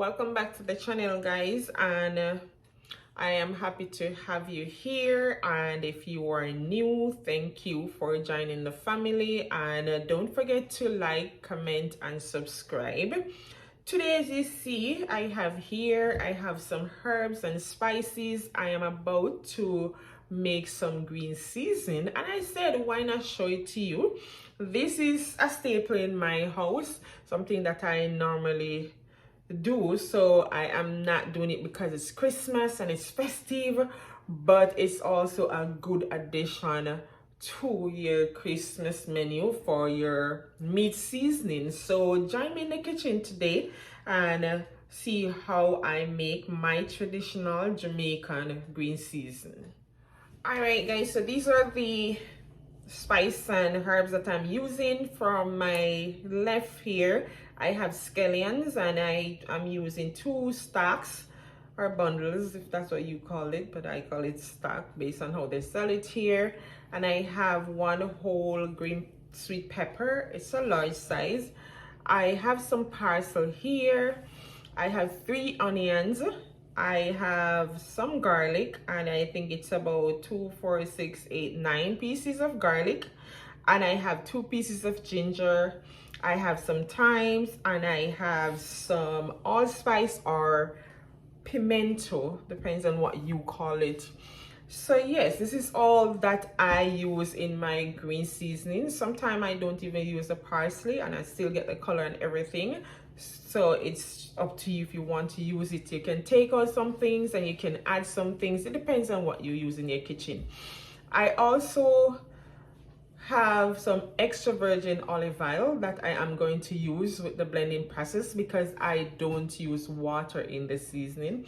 Welcome back to the channel, guys, and I am happy to have you here. And if you are new, thank you for joining the family, and don't forget to like, comment, and subscribe. Today, as you see, I have some herbs and spices. I am about to make some green seasoning, and I said, why not show it to you? This is a staple in my house, something that I normally do. So I am not doing it because it's Christmas and it's festive, but it's also a good addition to your Christmas menu for your meat seasoning. So join me in the kitchen today and see how I make my traditional Jamaican green seasoning. All right, guys, so these are the spice and herbs that I'm using. From my left here, I have scallions, and I'm using 2 stacks or bundles, if that's what you call it, but I call it stack based on how they sell it here. And I have 1 whole green sweet pepper. It's a large size. I have some parsley here. I have 3 onions. I have some garlic, and I think it's about 2, 4, 6, 8, 9 pieces of garlic. And I have 2 pieces of ginger. I have some thyme, and I have some allspice or pimento, depends on what you call it. So yes, this is all that I use in my green seasoning. Sometimes I don't even use the parsley, and I still get the color and everything. So it's up to you if you want to use it. You can take out some things and you can add some things. It depends on what you use in your kitchen. I also have some extra virgin olive oil that I am going to use with the blending process because I don't use water in the seasoning.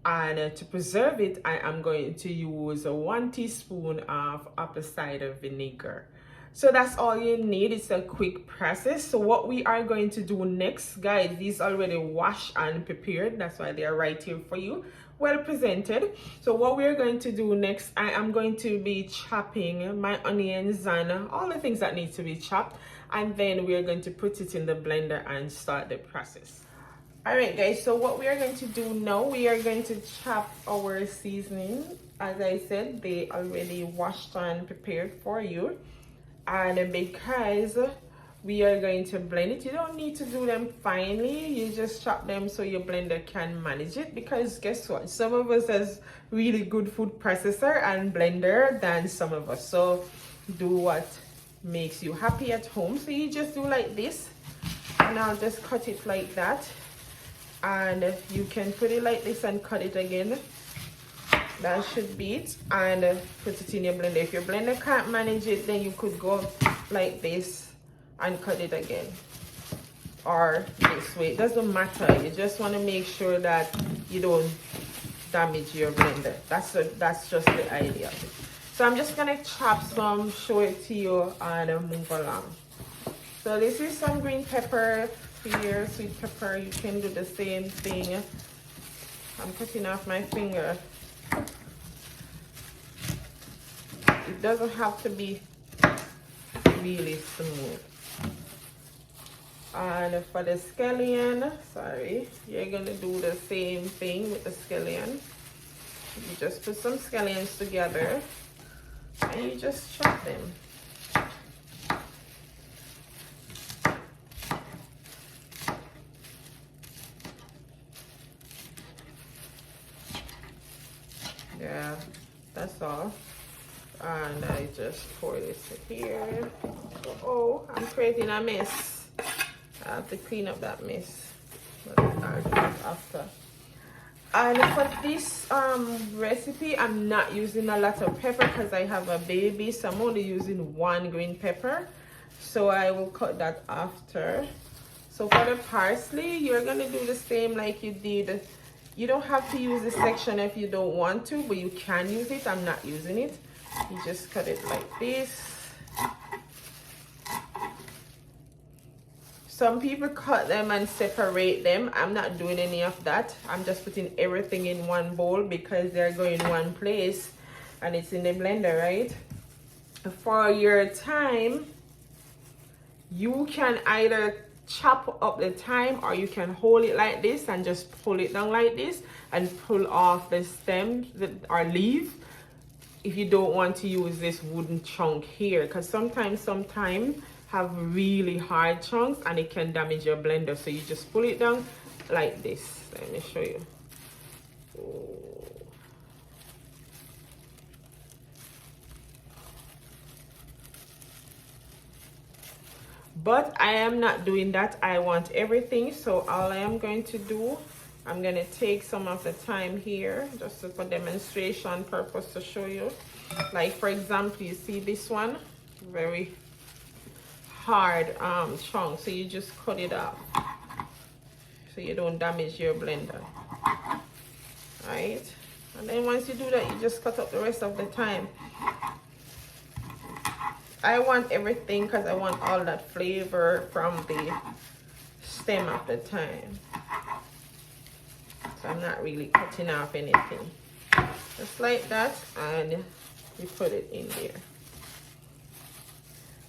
And to preserve it, I am going to use 1 teaspoon of apple cider vinegar. So that's all you need. It's a quick process. So what we are going to do next, guys, these already washed and prepared. That's why they are right here for you, well presented. So what we're going to do next, I am going to be chopping my onions and all the things that need to be chopped, and then we're going to put it in the blender and start the process. All right, guys, so what we are going to do now, we are going to chop our seasoning. As I said, they already washed and prepared for you. And because we are going to blend it, you don't need to do them finely. You just chop them so your blender can manage it, because guess what, some of us has really good food processor and blender than some of us. So do what makes you happy at home. So you just do like this, and I'll just cut it like that, and you can put it like this and cut it again. That should be it, and put it in your blender. If your blender can't manage it, then you could go like this and cut it again, or this way. It doesn't matter. You just want to make sure that you don't damage your blender. That's just the idea of it. So I'm just gonna chop some, show it to you, and move along. So this is some green pepper here, sweet pepper. You can do the same thing. I'm cutting off my finger. It doesn't have to be really smooth. And for the scallion, sorry, you're gonna do the same thing with the scallion. You just put some scallions together and you just chop them. Yeah, that's all. And I just pour this here. Oh, I'm creating a mess. I have to clean up that mess, but I'll do it after. And for this recipe, I'm not using a lot of pepper because I have a baby, so I'm only using 1 green pepper. So I will cut that after. So for the parsley, you're gonna do the same like you did. You don't have to use this section if you don't want to, but you can use it. I'm not using it. You just cut it like this. Some people cut them and separate them. I'm not doing any of that. I'm just putting everything in one bowl because they're going one place and it's in the blender, right? For your time, you can either chop up the thyme, or you can hold it like this and just pull it down like this and pull off the stem or leaf if you don't want to use this wooden chunk here, because sometimes some thyme have really hard chunks and it can damage your blender. So you just pull it down like this. Let me show you. But I am not doing that. I want everything. So all I am going to do, I'm going to take some of the thyme here just for demonstration purpose to show you. Like for example, you see this one, very hard chunk. So you just cut it off so you don't damage your blender. Right? And then once you do that, you just cut up the rest of the thyme. I want everything because I want all that flavor from the stem of the thyme. So I'm not really cutting off anything. Just like that, and we put it in there.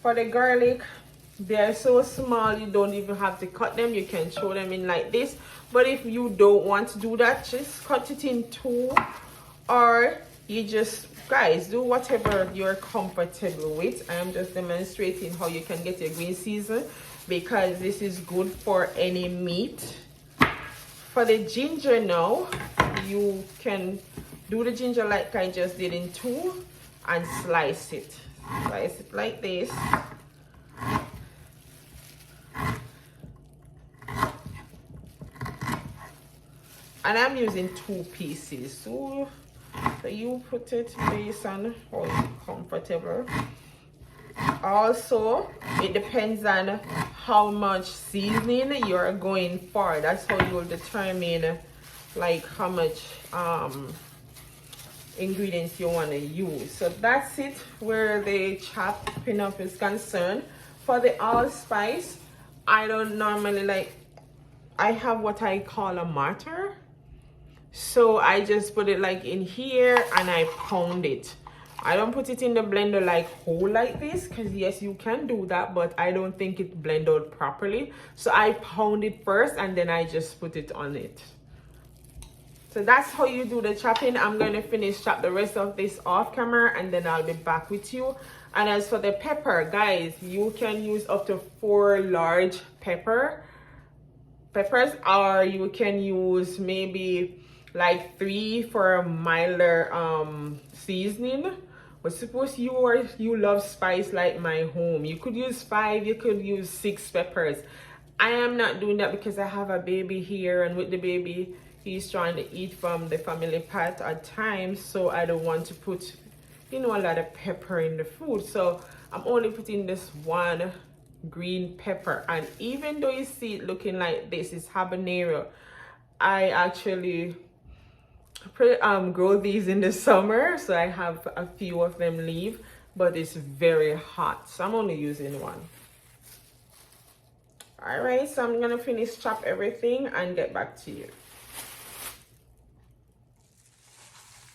For the garlic, they're so small you don't even have to cut them. You can throw them in like this. But if you don't want to do that, just cut it in two, or you just, guys, do whatever you're comfortable with. I am just demonstrating how you can get your green season, because this is good for any meat. For the ginger now, you can do the ginger like I just did in two and slice it. Slice it like this. And I'm using 2 pieces. So you put it based on how you're comfortable. Also, it depends on how much seasoning you're going for. That's how you'll determine like how much ingredients you want to use. So that's it where the chopping up is concerned. For the allspice, I don't normally like, I have what I call a mortar. So I just put it like in here and I pound it. I don't put it in the blender like whole like this, because yes, you can do that, but I don't think it blend out properly. So I pound it first and then I just put it on it. So that's how you do the chopping. I'm going to finish chop the rest of this off camera and then I'll be back with you. And as for the pepper, guys, you can use up to 4 large peppers, or you can use maybe like 3 for a milder seasoning. But suppose you love spice like my home, you could use 5, you could use 6 peppers. I am not doing that because I have a baby here, and with the baby, he's trying to eat from the family pot at times, so I don't want to put, you know, a lot of pepper in the food. So I'm only putting this 1 green pepper, and even though you see it looking like this is habanero, I actually grow these in the summer, so I have a few of them leave, but it's very hot, so I'm only using 1. All right, so I'm gonna finish chop everything and get back to you.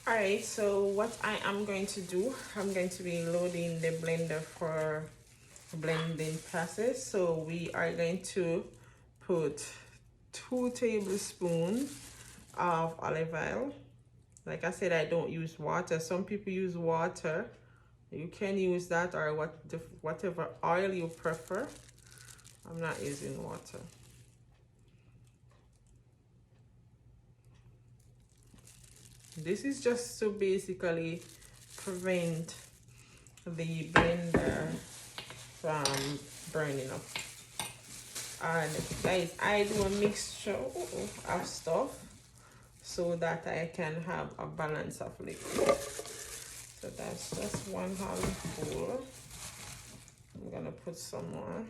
All right, so what I am going to do, I'm going to be loading the blender for blending process. So we are going to put 2 tablespoons of olive oil. Like I said, I don't use water. Some people use water. You can use that, or whatever oil you prefer. I'm not using water. This is just to basically prevent the blender from burning up. And guys, I do a mixture of stuff so that I can have a balance of liquid. So that's just 1 olive full. I'm gonna put some more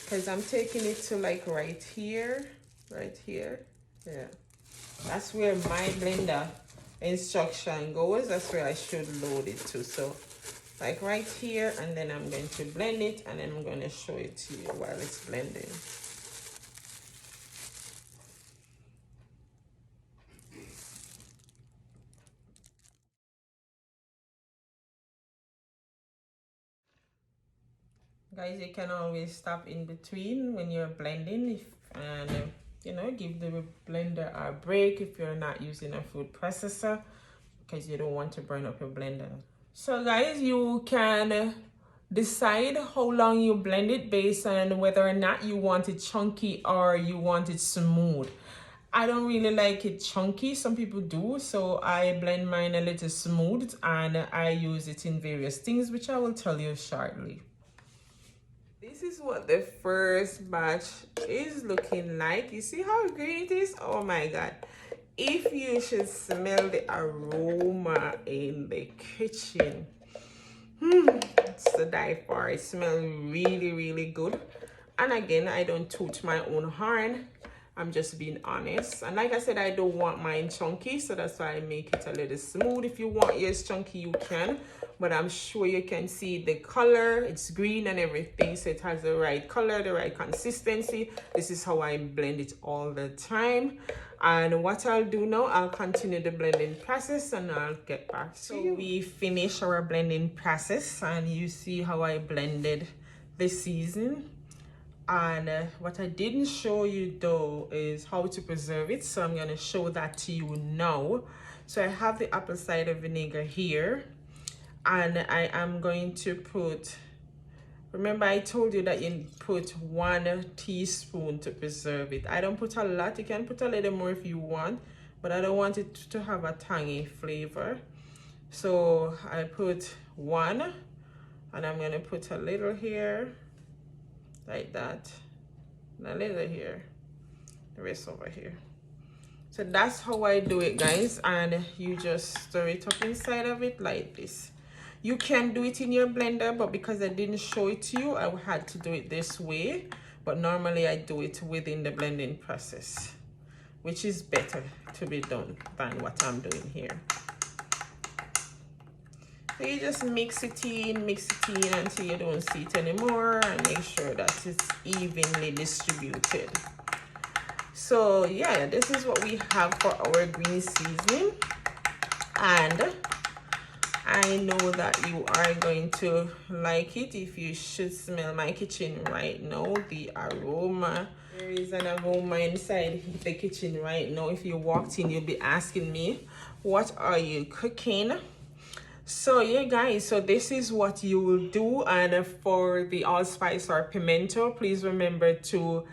because I'm taking it to like right here. Yeah, that's where my blender instruction goes. That's where I should load it to. So like right here, and then I'm going to blend it, and then I'm going to show it to you while it's blending. Guys, you can always stop in between when you're blending and you know, give the blender a break if you're not using a food processor, because you don't want to burn up your blender. So guys, you can decide how long you blend it based on whether or not you want it chunky or you want it smooth. I don't really like it chunky, some people do, so I blend mine a little smooth and I use it in various things, which I will tell you shortly. This is what the first batch is looking like. You see how green it is? Oh my god. If you should smell the aroma in the kitchen, it's to die for. It smells really, really good. And again, I don't toot my own horn. I'm just being honest. And like I said, I don't want mine chunky, so that's why I make it a little smooth. If you want yours chunky, you can. But I'm sure you can see the color. It's green and everything, so it has the right color, the right consistency. This is how I blend it all the time. And what I'll do now, I'll continue the blending process and I'll get back to you. So we finish our blending process and you see how I blended the season. And what I didn't show you though is how to preserve it, so I'm going to show that to you now. So I have the apple cider vinegar here, and I am going to put, remember I told you that you put 1 teaspoon to preserve it. I don't put a lot. You can put a little more if you want, but I don't want it to have a tangy flavor. So I put 1, and I'm going to put a little here, like that, and a little here, the rest over here. So that's how I do it, guys, and you just stir it up inside of it like this. You can do it in your blender, but because I didn't show it to you, I had to do it this way. But normally I do it within the blending process, which is better to be done than what I'm doing here. So you just mix it in until you don't see it anymore, and make sure that it's evenly distributed. So yeah, this is what we have for our green seasoning, and I know that you are going to like it. If you should smell my kitchen right now, the aroma, there is an aroma inside the kitchen right now. If you walked in, you'll be asking me, what are you cooking? So yeah guys, so this is what you will do. And for the allspice or pimento, please remember to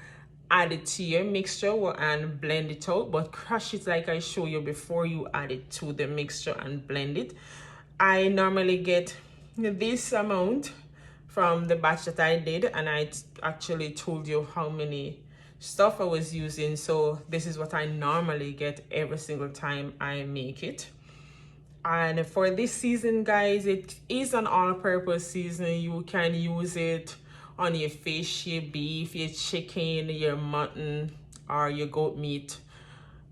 add it to your mixture and blend it out, but crush it like I show you before you add it to the mixture and blend it. I normally get this amount from the batch that I did, and I actually told you how many stuff I was using, so this is what I normally get every single time I make it. And for this season, guys, it is an all-purpose season. You can use it on your fish, your beef, your chicken, your mutton, or your goat meat.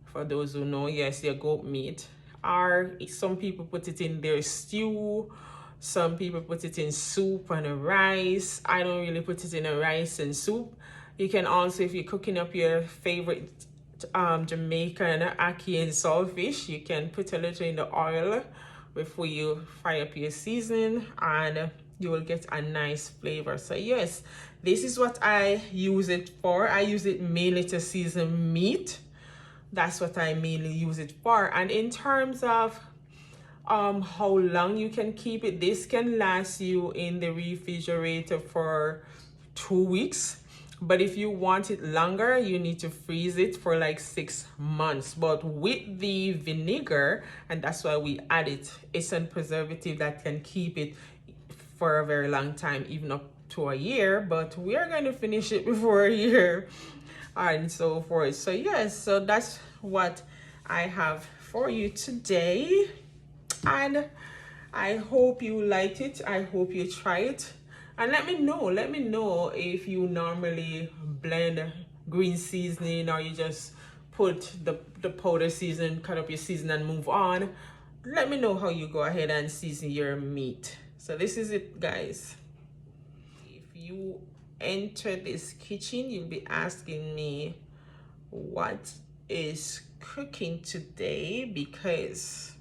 For those who know, yes, your goat meat. Or some people put it in their stew. Some people put it in soup and a rice. I don't really put it in a rice and soup. You can also, if you're cooking up your favorite Jamaican ackee and saltfish, you can put a little in the oil before you fry up your seasoning, and you will get a nice flavor. So yes, this is what I use it for. I use it mainly to season meat. That's what I mainly use it for. And in terms of how long you can keep it, this can last you in the refrigerator for 2 weeks. But if you want it longer, you need to freeze it for like 6 months. But with the vinegar, and that's why we add it, it's a preservative that can keep it for a very long time, even up to a year. But we are going to finish it before a year and so forth. So yes, so that's what I have for you today. And I hope you liked it. I hope you try it. And let me know if you normally blend green seasoning, or you just put the powder season, cut up your season and move on. Let me know how you go ahead and season your meat. So this is it, guys. If you enter this kitchen, you'll be asking me what is cooking today, because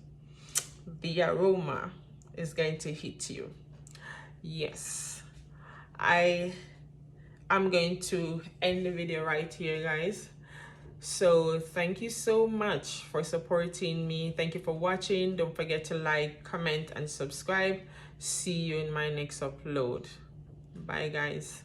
the aroma is going to hit you. Yes, I'm going to end the video right here, guys. So thank you so much for supporting me. Thank you for watching. Don't forget to like, comment, and subscribe. See you in my next upload. Bye, guys.